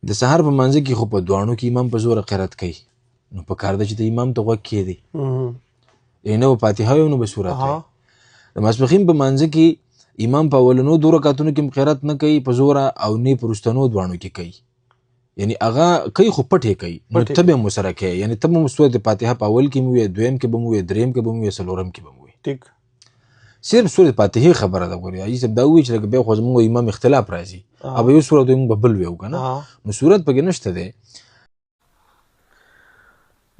د سهار په منځ کې خو په دواړو کې امام په زوره قرات کوي، نو په کار ده چې د امام ته غوږ کېږدي، نه به فاتحه وي نه به سورت وي. د ماسپښین په منځ کې امام په اولنو 2 رکعتونو کې قرات نه کوي په زوره، او نه په وروستنو دواړو کې کوي، یعنی هغه کوي خو پټې کوي، نو ته به هم سره کوي، یعنی ته به هم سورت فاتحه په اول کې مو وي، دویم کې به مو وي، دریم کې به مو وي، څلورم کې به مو وي. ټیک، صرف سورت فاتحه خبره ده. ګوري ایسه دا وی چې بیا خو زموږ امام اختلاف راځي، ابه یو سورت موږ بل ویو کنه، نو سورت پکې نشته ده.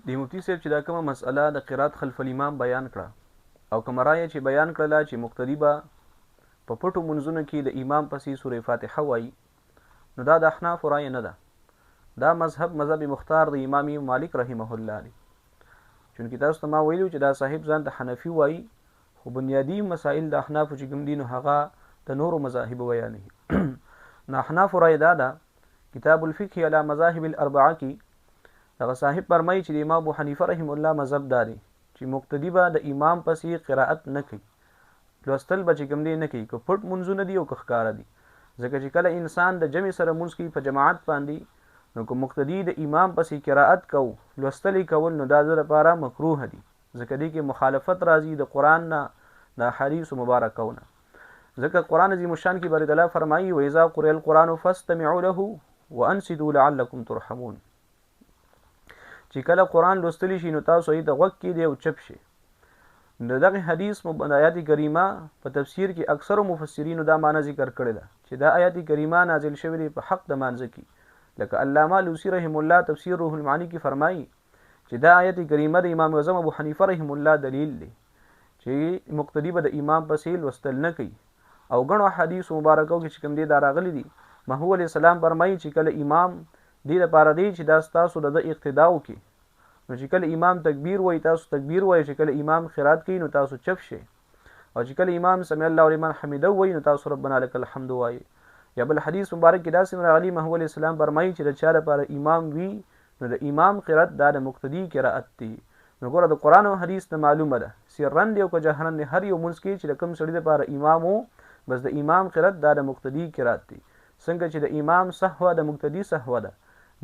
دی مفتی صاحب چې دا کومه مسأله د قرات خلف الامام بیان کړه، او کومه رایه چې بیان کړله چې مقتدی به په پټو منځونو کې د امام پسې سورې فاتحه وایي، نو دا د احناف رایه نه ده. دا مذهب مختار د امام مالک رحمه الله دی. چونکې تاسو ته ما ویلو چې دا صاحب ځان ته حنفي وایي، خو بنیادی مسائل د احناف چې کوم دي نو هغه د نورو مذاهب بیانوي. نو احناف رایه دا ده، کتاب الفقه علی مذاهب الاربعه کې هغه صاحب فرمایي چې د امام ابو حنیفه رحم الله مذهب داري چې مقتدی به د امام پسې قرائت نه کوي، لوستل به چې کوم دی نه کوي، که پټ منځونه دي او که ښکاره دي. ځکه چې کله انسان د جمع سره منځ کوي په جماعت باندې، نو که مقتدی د امام پسې قرائت کو، لوستل کول، نو دا د لپاره مکروه دي، ځکه دې کې مخالفت راځي د قرآن نه، د احادیث مبارکونه. ځکه قرآن عظیم الشان کې باری تعالی فرمایي واذا قرئ القرآن فاستمعوا له وانصتوا لعلکم ترحمون، چې کله قرآن لوستلی شي نو تاسو یې د غوږ کېږدئ او چپ شئ. د دغه حدیث آیات کریمه په تفسیر کې اکثرو مفسرینو دا معنی ذکر کړې ده چې دا آیات کریمه نازل شوې ده په حق د مانځه کې، لکه علامه لوسی رحم الله تفسیر روح المعانی کې فرمایي چې دا آیت کریمه د امام اعظم ابو حنیفه رحم الله دلیل دی چې مقتدی به د امام پسې لوستل نه کوي. او غنو حدیث مبارکو کې چې کوم دی دا راغلي دي، محمود علیه السلام فرمایي چې کله امام دې لپاره دی چې دا تاسو د اقتدا وکړي، نو چې کله امام تکبیر وایي تاسو تکبیر وایي، چې کله امام قرات کوي نو تاسو چپ شئ، او چې کله امام سمع الله لمن حمده وایي نو تاسو ربنا لك الحمد وایي. یا بل حدیث مبارک کې داسې راغلي، محمود علیه السلام فرمایي چې د چا لپاره امام وي نو د امام قرات دا د مقتدی قرات دی. نو ګوره د قرآن او حدیث ته معلومه ده سرن دی او که جهرن دی، هر یو منځ کې چې د کوم سړي لپاره امام وو، بس د امام قرات دا د مقتدی قرات دی. څنګه چې د امام سهو د مقتدی سهو ده،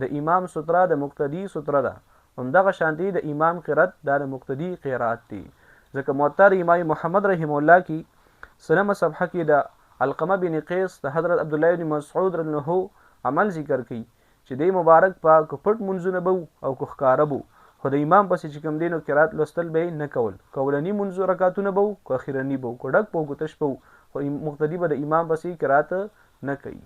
د امام ستره د مقتدی ستره ده، همدغه شانتي د امام قرات دا د مقتدی قرات دی. ځکه موطر امام محمد رحم الله کې سلمه صفحه کې د علقمه بن قیس د حضرت عبد الله بن مسعود رضی الله عنه عمل ذکر کړي چې د مبارک په کپټ منځونه بو او کوخکاره بو، خو د امام پسې چې کوم دینو قرات لوستل به نه کول، کولنی منځو رکعاتونه بو، کو اخرنی بو، کو ډک بو، کو تش بو، خو مقتدی به د امام پسې قرات نه کوي.